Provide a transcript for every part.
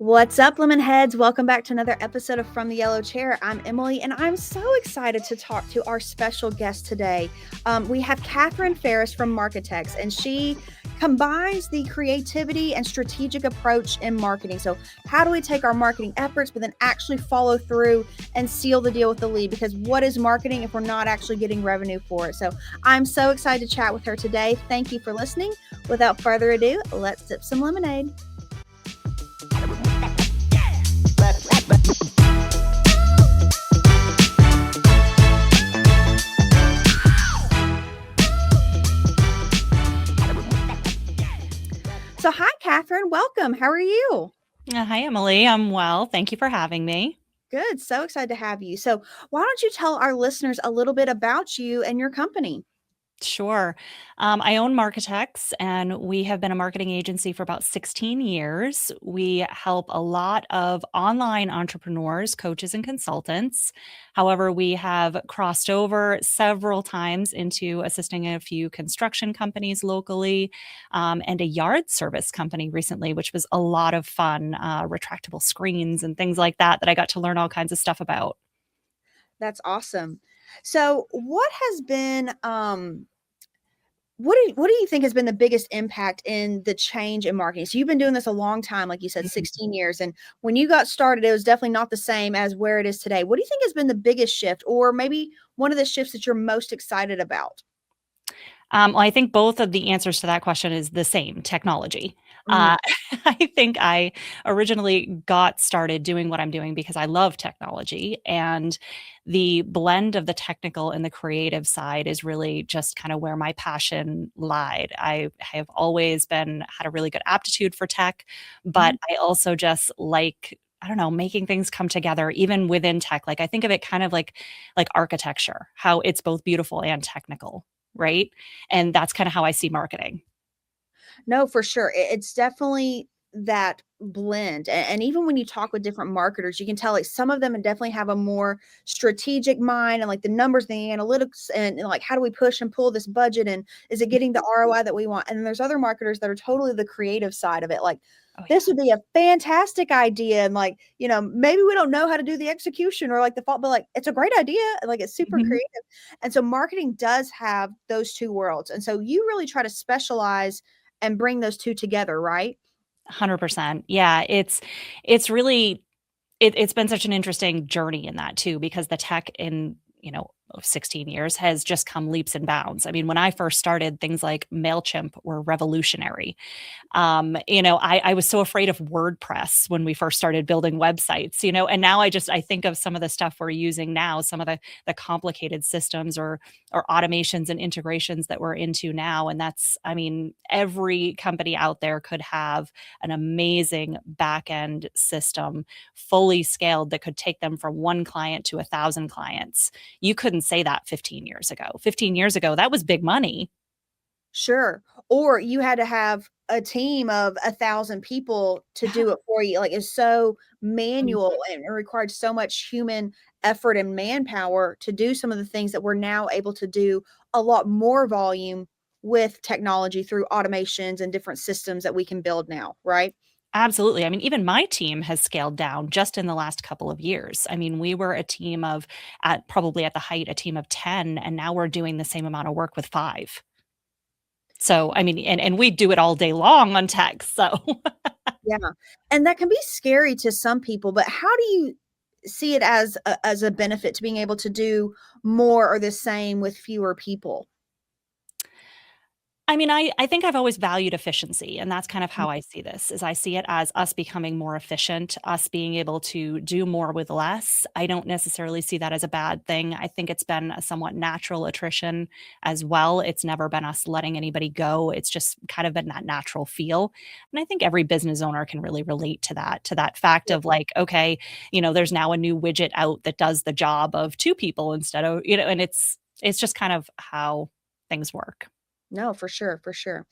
What's up, lemon heads? Welcome back to another episode of From the Yellow Chair. I'm Emily, and I'm so excited to talk to our special guest today. We have Kathrine Farris from MarkeTecs, and she combines the creativity and strategic approach in marketing. So, how do we take our marketing efforts, but then actually follow through and seal the deal with the lead? Because what is marketing if we're not actually getting revenue for it? So, I'm so excited to chat with her today. Thank you for listening. Without further ado, let's sip some lemonade. So, hi, Kathrine. Welcome. How are you? Hi, Emily. I'm well. Thank you for having me. Good. So excited to have you. So, why don't you tell our listeners a little bit about you and your company? Sure. I own MarkeTecs, and we have been a marketing agency for about 16 years. We help a lot of online entrepreneurs, coaches, and consultants. However, we have crossed over several times into assisting a few construction companies locally and a yard service company recently, which was a lot of fun, retractable screens and things like that I got to learn all kinds of stuff about. That's awesome. So, what has been what do you think has been the biggest impact in the change in marketing? So you've been doing this a long time, like you said, 16 years. And when you got started, it was definitely not the same as where it is today. What do you think has been the biggest shift, or maybe one of the shifts that you're most excited about? Well, I think both of the answers to that question is the same, technology. Mm, Uh, I think I originally got started doing what I'm doing because I love technology, and the blend of the technical and the creative side is really just kind of where my passion lied. I have always had a really good aptitude for tech, but mhm. I also just like I don't know, making things come together even within tech. Like I think of it kind of like architecture, how it's both beautiful and technical, right? And that's kind of how I see marketing. No, for sure. It's definitely that blend. And even when you talk with different marketers, you can tell like some of them definitely have a more strategic mind and like the numbers, the analytics, and like how do we push and pull this budget and is it getting the ROI that we want? And then there's other marketers that are totally the creative side of it. Like Oh this yeah. would be a fantastic idea. And like, maybe we don't know how to do the execution or like the fault, but like it's a great idea. And like it's super Mhm. creative. And so marketing does have those two worlds. And so you really try to specialize and bring those 2 together, right? 100%. Yeah, it's really it's been such an interesting journey in that too, because the tech in, 16 years has just come leaps and bounds. I mean, when I first started, things like MailChimp were revolutionary. I was so afraid of WordPress when we first started building websites, and now I think of some of the stuff we're using now, some of the complicated systems or automations and integrations that we're into now. And that's, I mean, every company out there could have an amazing back end system fully scaled that could take them from one client to 1,000 clients. You couldn't say that 15 years ago. 15 years ago, that was big money. Sure. Or you had to have a team of 1,000 people to Yeah. do it for you. Like, it's so manual and it required so much human effort and manpower to do some of the things that we're now able to do a lot more volume with technology through automations and different systems that we can build now, right? Absolutely. I mean, even my team has scaled down just in the last couple of years. I mean, we were a team of, at probably at the height, a team of 10, and now we're doing the same amount of work with 5. So, I mean, and we do it all day long on tech. So, Yeah. And that can be scary to some people, but how do you see it as a benefit to being able to do more or the same with fewer people? I mean, I think I've always valued efficiency, and that's kind of how I see this, is I see it as us becoming more efficient, us being able to do more with less. I don't necessarily see that as a bad thing. I think it's been a somewhat natural attrition as well. It's never been us letting anybody go. It's just kind of been that natural feel. And I think every business owner can really relate to that fact of like, okay, there's now a new widget out that does the job of 2 people instead of, and it's just kind of how things work. No, for sure, for sure.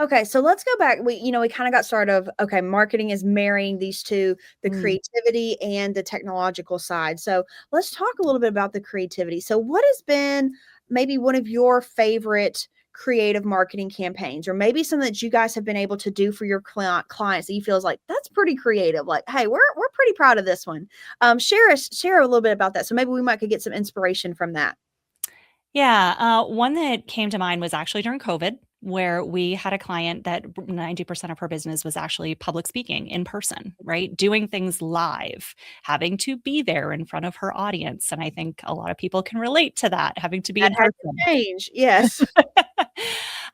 Okay, so let's go back. We kind of got started of okay, marketing is marrying these two, the Mm. creativity and the technological side. So let's talk a little bit about the creativity. So what has been maybe one of your favorite creative marketing campaigns, or maybe something that you guys have been able to do for your clients that you feel is like, that's pretty creative. Like, hey, we're pretty proud of this one. Share a little bit about that. So maybe we might could get some inspiration from that. Yeah, one that came to mind was actually during COVID, where we had a client that 90% of her business was actually public speaking in person, right? Doing things live, having to be there in front of her audience. And I think a lot of people can relate to that, having to be That in had person. to change. Yes.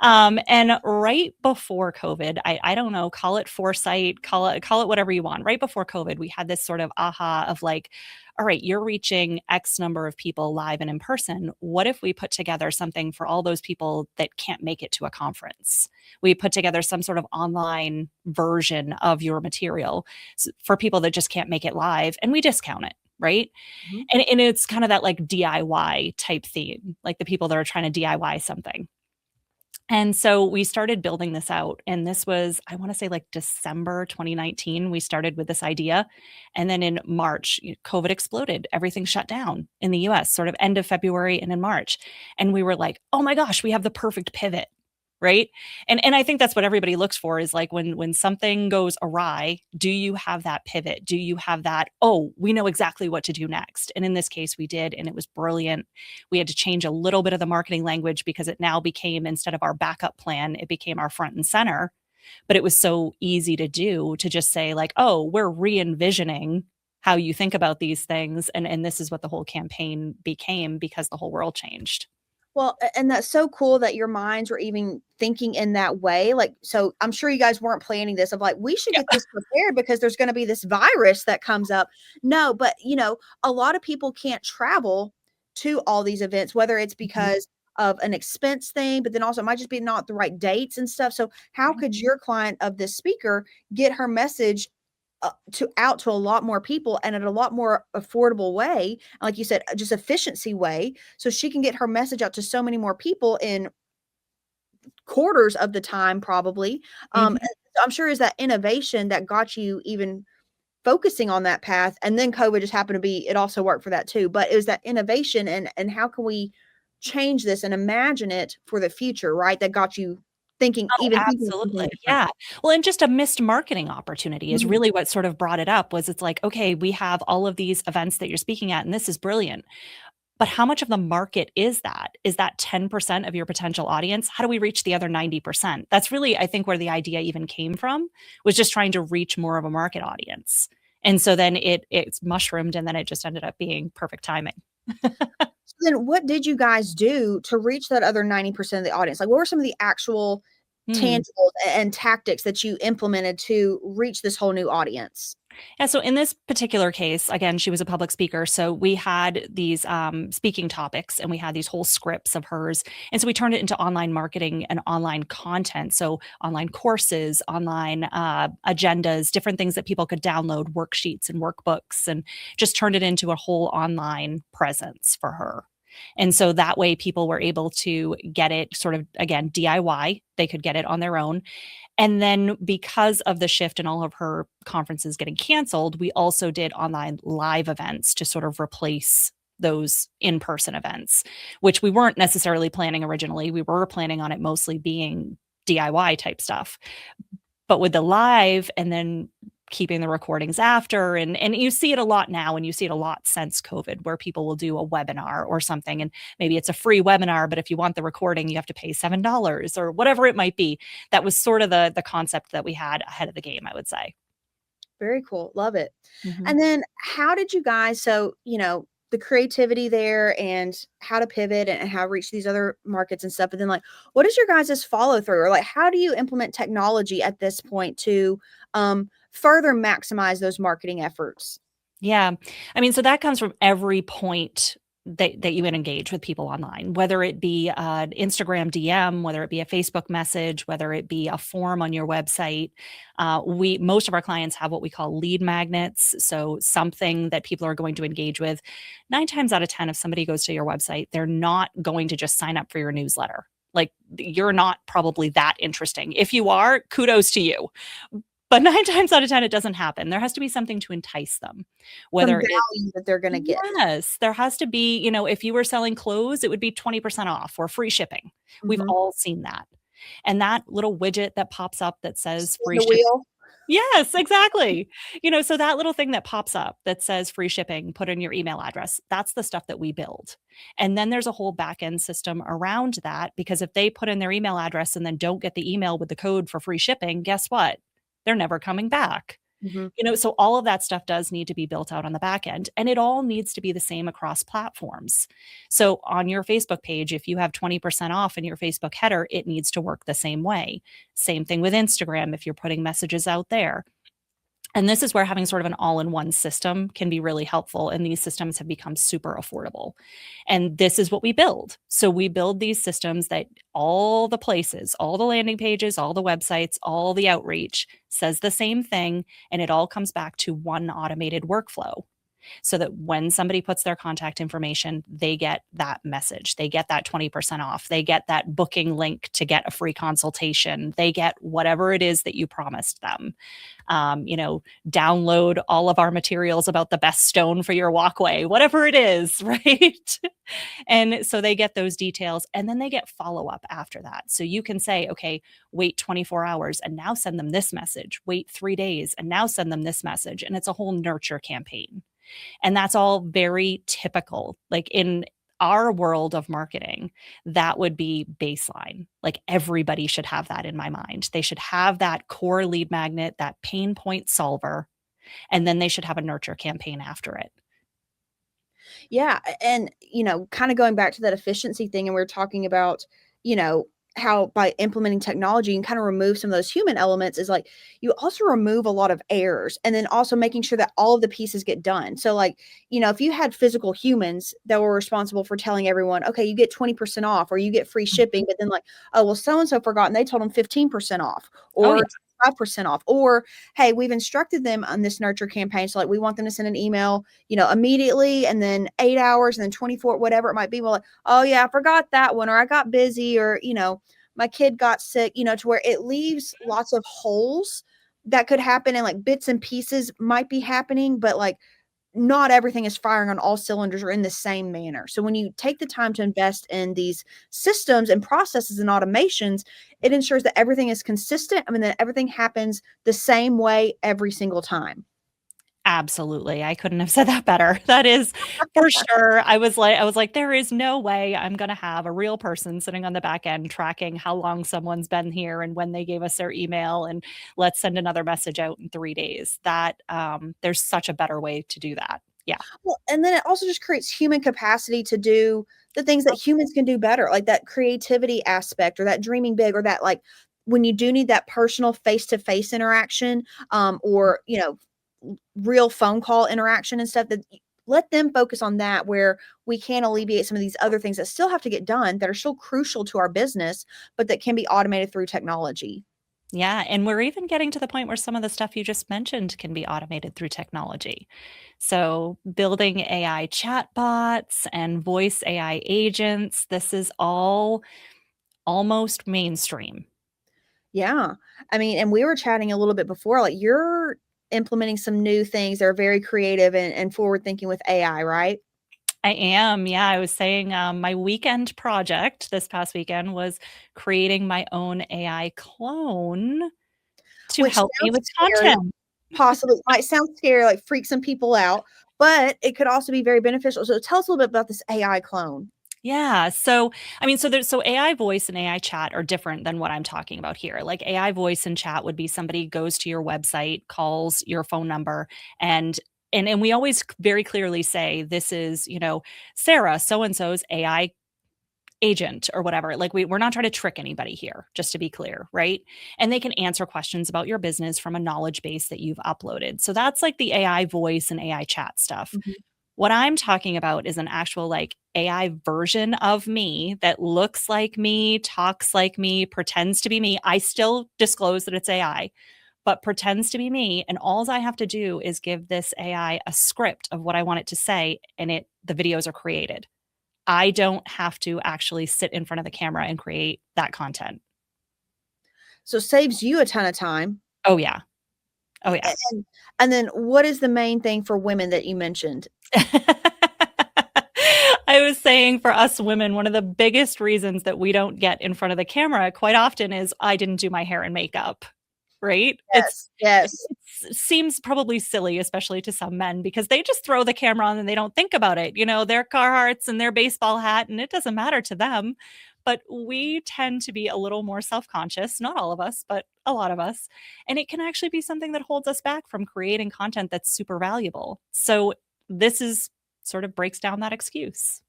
And right before COVID, I don't know, call it foresight, call it whatever you want. Right before COVID, we had this sort of aha of like, all right, you're reaching X number of people live and in person. What if we put together something for all those people that can't make it to a conference? We put together some sort of online version of your material for people that just can't make it live, and we discount it, right? Mhm. And it's kind of that like DIY type theme, like the people that are trying to DIY something. And so we started building this out. And this was, I want to say like December 2019, we started with this idea. And then in March, COVID exploded. Everything shut down in the US, sort of end of February and in March. And we were like, oh my gosh, we have the perfect pivot. Right. And I think that's what everybody looks for is like when something goes awry, do you have that pivot? Do you have that, oh, we know exactly what to do next? And in this case, we did, and it was brilliant. We had to change a little bit of the marketing language because it now became, instead of our backup plan, it became our front and center. But it was so easy to do to just say, like, oh, we're re-envisioning how you think about these things. And this is what the whole campaign became because the whole world changed. Well, and that's so cool that your minds were even thinking in that way. Like, so I'm sure you guys weren't planning this of like, we should Yeah. get this prepared because there's going to be this virus that comes up. No, but a lot of people can't travel to all these events, whether it's Mhm. because of an expense thing, but then also it might just be not the right dates and stuff. So how Right. could your client of this speaker get her message to out to a lot more people and at a lot more affordable way, like you said, just efficiency way, so she can get her message out to so many more people in quarters of the time probably. Mhm. And I'm sure is that innovation that got you even focusing on that path, and then COVID just happened to be it also worked for that too, but it was that innovation and how can we change this and imagine it for the future, right? That got you Oh, thinking of something absolutely, different. yeah. Well, and just a missed marketing opportunity is Mhm. really what sort of brought it up was it's like, okay, we have all of these events that you're speaking at, and this is brilliant. But how much of the market is that? Is that 10% of your potential audience? How do we reach the other 90%? That's really, I think, where the idea even came from, was just trying to reach more of a market audience. And so then it's mushroomed, and then it just ended up being perfect timing. So then what did you guys do to reach that other 90% of the audience? Like, what were some of the actual Hmm. tangibles and tactics that you implemented to reach this whole new audience? Yeah, so in this particular case, again, she was a public speaker. So we had these speaking topics and we had these whole scripts of hers. And so we turned it into online marketing and online content. So online courses, online agendas, different things that people could download, worksheets and workbooks, and just turned it into a whole online presence for her. And so that way people were able to get it sort of, again, DIY. They could get it on their own. And then because of the shift in all of her conferences getting canceled, we also did online live events to sort of replace those in-person events, which we weren't necessarily planning originally. We were planning on it mostly being DIY type stuff. But with the live and then keeping the recordings after, and you see it a lot now, and you see it a lot since COVID, where people will do a webinar or something, and maybe it's a free webinar, but if you want the recording, you have to pay $7 or whatever it might be. That was sort of the concept that we had ahead of the game, I would say. Very cool. Love it. Mhm. And then how did you guys the creativity there and how to pivot and how to reach these other markets and stuff. But then like what is your guys' follow through? Or like how do you implement technology at this point to further maximize those marketing efforts? Yeah. I mean, so that comes from every point that you engage with people online, whether it be an Instagram DM, whether it be a Facebook message, whether it be a form on your website. We most of our clients have what we call lead magnets. So something that people are going to engage with. 9 times out of 10, if somebody goes to your website, they're not going to just sign up for your newsletter. Like you're not probably that interesting. If you are, kudos to you. But 9 times out of 10, it doesn't happen. There has to be something to entice them, Some whether it's value that they're going to get. yes, there has to be, if you were selling clothes, it would be 20% off or free shipping. We've Mhm. all seen that. And that little widget that pops up that says Spin free the shipping. wheel. Yes, exactly. So that little thing that pops up that says free shipping, put in your email address, that's the stuff that we build. And then there's a whole back end system around that because if they put in their email address and then don't get the email with the code for free shipping, guess what? They're never coming back. Mhm. So all of that stuff does need to be built out on the back end, and it all needs to be the same across platforms. So on your Facebook page, if you have 20% off in your Facebook header, it needs to work the same way. Same thing with Instagram if you're putting messages out there. And this is where having sort of an all-in-one system can be really helpful, and these systems have become super affordable. And this is what we build. So we build these systems that all the places, all the landing pages, all the websites, all the outreach says the same thing, and it all comes back to one automated workflow so that when somebody puts their contact information, they get that message. They get that 20% off. They get that booking link to get a free consultation. They get whatever it is that you promised them. Download all of our materials about the best stone for your walkway, whatever it is, right? And so they get those details and then they get follow up after that. So you can say, okay, wait 24 hours and now send them this message. Wait 3 days and now send them this message. And it's a whole nurture campaign. And that's all very typical. Like in our world of marketing, that would be baseline. Like everybody should have that in my mind. They should have that core lead magnet, that pain point solver, and then they should have a nurture campaign after it. Yeah, and, kinda going back to that efficiency thing, and we're talking about, how by implementing technology, and kinda remove some of those human elements is, like, you also remove a lot of errors, and then also making sure that all of the pieces get done. So, like, if you had physical humans that were responsible for telling everyone, "Okay, you get 20% off," or "You get free shipping," but then, like, "Oh, well, so and so forgot, and they told them 15% off," Oh, yeah. or 5% off, or, "Hey, we've instructed them on this nurture campaign, so, like, we want them to send an email immediately and then 8 hours and then 24, whatever it might be. Well, like, oh yeah, I forgot that one, or I got busy, or, my kid got sick, to where it leaves lots of holes that could happen and like bits and pieces might be happening, but like not everything is firing on all cylinders or in the same manner. So when you take the time to invest in these systems and processes and automations, it ensures that everything is consistent. I mean, that everything happens the same way every single time. Absolutely. I couldn't have said that better. That is for sure. I was like, there is no way I'm gonna have a real person sitting on the back end tracking how long someone's been here and when they gave us their email and let's send another message out in 3 days. There's such a better way to do that. Yeah. Well, and then it also just creates human capacity to do the things that humans can do better, like that creativity aspect or that dreaming big or that like when you do need that personal face-to-face interaction, or real phone call interaction and stuff that let them focus on that where we can alleviate some of these other things that still have to get done that are still crucial to our business, but that can be automated through technology. Yeah, and we're even getting to the point where some of the stuff you just mentioned can be automated through technology. So, building AI chatbots and voice AI agents, this is all almost mainstream. Yeah. I mean, and we were chatting a little bit before, like you're implementing some new things that are very creative and forward thinking with AI, right? I am. Yeah, I was saying my weekend project this past weekend was creating my own AI clone to Which help me sounds with scary, content. possibly might sound scary, like freak some people out, but it could also be very beneficial. So tell us a little bit about this AI clone. Yeah. So, I mean, so AI voice and AI chat are different than what I'm talking about here. Like AI voice and chat would be somebody goes to your website, calls your phone number, and and we always very clearly say this is, Sarah, so and so's AI agent or whatever. Like we're not trying to trick anybody here, just to be clear, right? And they can answer questions about your business from a knowledge base that you've uploaded. So that's like the AI voice and AI chat stuff. Mhm. What I'm talking about is an actual like AI version of me that looks like me, talks like me, pretends to be me. I still disclose that it's AI, but pretends to be me. And all I have to do is give this AI a script of what I want it to say, and the videos are created. I don't have to actually sit in front of the camera and create that content. So saves you a ton of time. Oh, yeah. Oh, yeah. And then what is the main thing for women that you mentioned? I was saying for us women, one of the biggest reasons that we don't get in front of the camera quite often is I didn't do my hair and makeup, right? Yes, yes. It seems probably silly, especially to some men, because they just throw the camera on and they don't think about it. You know, their Carhartts and their baseball hat, and it doesn't matter to them. But we tend to be a little more self-conscious, not all of us, but a lot of us. And it can actually be something that holds us back from creating content that's super valuable. So this is sort of breaks down that excuse.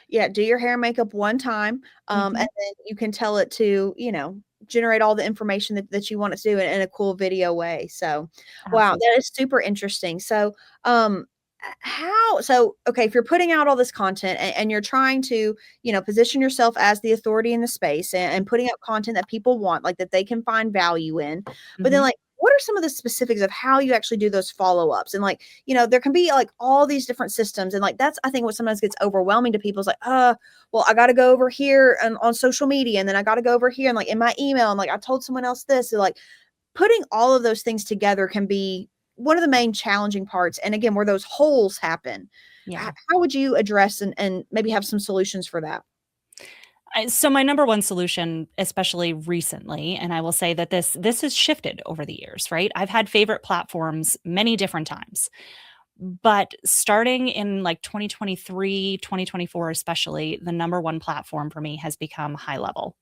Yeah, do your hair and makeup one time, and Mhm. then you can tell it to, generate all the information that you want it to do in a cool video way. So, wow, Absolutely. that is super interesting. So, okay, if you're putting out all this content and you're trying to, position yourself as the authority in the space and putting out content that people want, like that they can find value in, but then Mhm. like what are some of the specifics of how you actually do those follow-ups? And like, there can be like all these different systems. And like that's I think what sometimes gets overwhelming to people is like, well, I gotta go over here and on social media, and then I gotta go over here and like in my email, and like I told someone else this. So like putting all of those things together can be one of the main challenging parts. And again, where those holes happen. Yeah. How would you address and maybe have some solutions for that? So my number one solution, especially recently, and I will say that this has shifted over the years, right? I've had favorite platforms many different times. But starting in like 2023, 2024 especially, the number one platform for me has become HighLevel.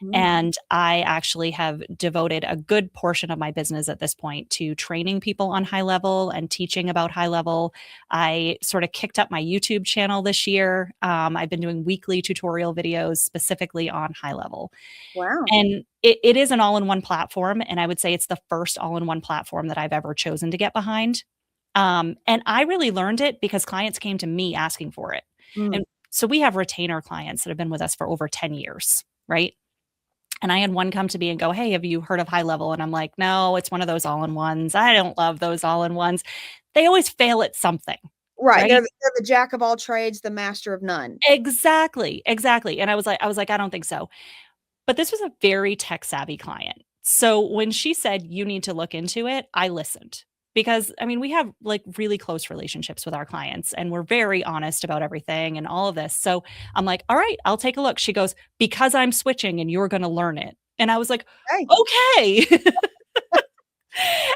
Mm, And I actually have devoted a good portion of my business at this point to training people on HighLevel and teaching about HighLevel. I sort of kicked up my YouTube channel this year. I've been doing weekly tutorial videos specifically on HighLevel. wow. And it is an all in one platform. And I would say it's the first all in one platform that I've ever chosen to get behind. And I really learned it because clients came to me asking for it. Mm, And so we have retainer clients that have been with us for over 10 years, right? And I had one come to me and go, "Hey, have you heard of HighLevel?" And I'm like, "No, it's one of those all-in-ones. I don't love those all-in-ones." They always fail at something, right. right? They're the jack of all trades, the master of none. Exactly, exactly. And I was like, "I don't think so." But this was a very tech savvy client. So when she said, "You need to look into it," I listened. Because I mean, we have like really close relationships with our clients and we're very honest about everything and all of this. So I'm like, "All right, I'll take a look." She goes, "Because I'm switching and you're going to learn it." And I was like, Hey, "Okay."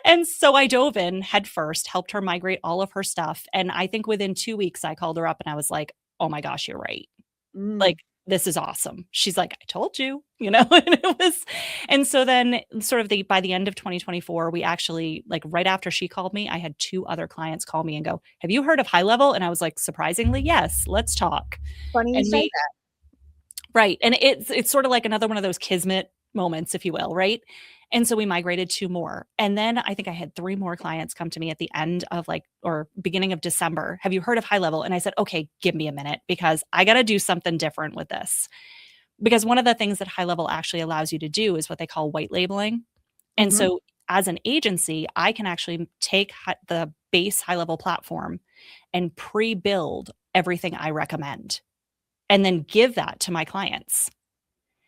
And so I dove in head first, helped her migrate all of her stuff. And I think within 2 weeks, I called her up and I was like, "Oh my gosh, you're right. mm, Like, this is awesome." She's like, "I told you," and it was and so then sort of by the end of 2024, we actually like right after she called me, I had 2 other clients call me and go, "Have you heard of HighLevel?" And I was like, "Surprisingly, yes, let's talk." funny you And say we that. Right, and it's sort of like another one of those kismet moments, if you will, right? And so we migrated 2 more, and then I think I had 3 more clients come to me at the end of, like or beginning of December, "Have you heard of HighLevel?" And I said, "Okay, give me a minute because I gotta do something different with this." Because one of the things that HighLevel actually allows you to do is what they call white labeling, and Mhm. so as an agency, I can actually take the base HighLevel platform and pre-build everything I recommend, and then give that to my clients.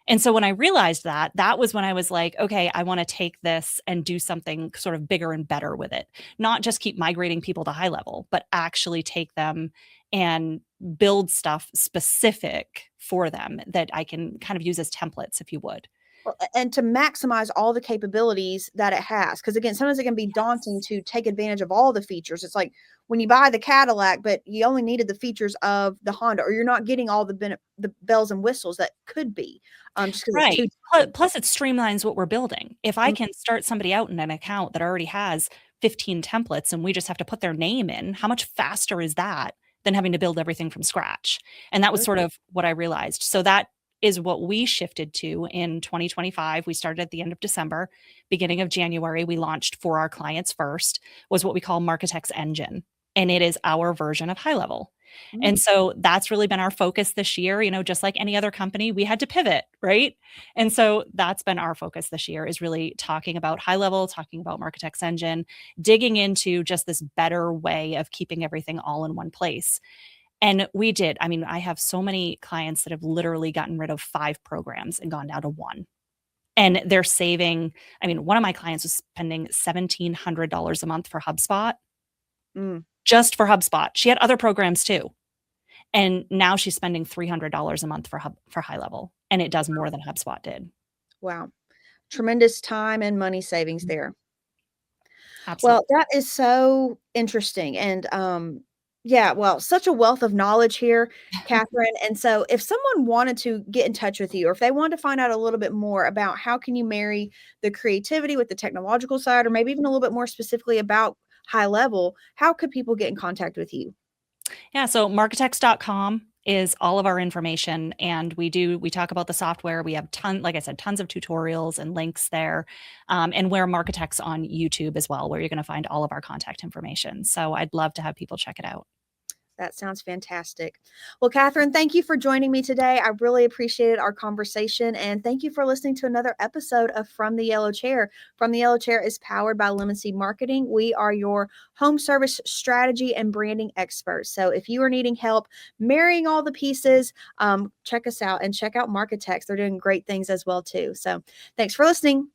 And so when I realized that, that was when I was like, "Okay, I wanna take this and do something sort of bigger and better with it." Not just keep migrating people to HighLevel, but actually take them and build stuff specific for them that I can kind of use as templates, if you would. Well, and to maximize all the capabilities that it has, because again, sometimes it can be daunting Yes. to take advantage of all the features. It's like when you buy the Cadillac, but you only needed the features of the Honda, or you're not getting all the bells and whistles that could be, just because it's too Right. daunting. Plus it streamlines what we're building. If I Mm, can start somebody out in an account that already has 15 templates and we just have to put their name in, how much faster is that than having to build everything from scratch? And that was sure. sort of what I realized. So that is what we shifted to in 2025. We started at the end of December, beginning of January, we launched for our clients first was what we call MarkeTecs Engine. And it is our version of HighLevel. And Mm. so that's really been our focus this year, just like any other company, we had to pivot, right? And so that's been our focus this year is really talking about HighLevel, talking about MarkeTecs Engine, digging into just this better way of keeping everything all in one place. And we did. I mean, I have so many clients that have literally gotten rid of 5 programs and gone down to 1. And they're saving, I mean, one of my clients was spending $1,700 a month for HubSpot, Mm, just for HubSpot. She had other programs too. And now she's spending $300 a month for HighLevel, and it does more than HubSpot did. wow. Tremendous time and money savings there. Absolutely. Well, that is so interesting, and, yeah, well, such a wealth of knowledge here, Katherine, and so if someone wanted to get in touch with you, or if they wanted to find out a little bit more about how can you marry the creativity with the technological side, or maybe even a little bit more specifically about HighLevel, how could people get in contact with you? Yeah, so marketecs.com is all of our information, and we talk about the software. We have like I said, tons of tutorials and links there. And we're Marketecs on YouTube as well, where you're going to find all of our contact information. So I'd love to have people check it out. That sounds fantastic. Well, Katherine, thank you for joining me today. I really appreciated our conversation, and thank you for listening to another episode of From the Yellow Chair. From the Yellow Chair is powered by Lemon Seed Marketing. We are your home service strategy and branding experts. So if you are needing help marrying all the pieces, check us out and check out MarkeTecs. They're doing great things as well too. So thanks for listening.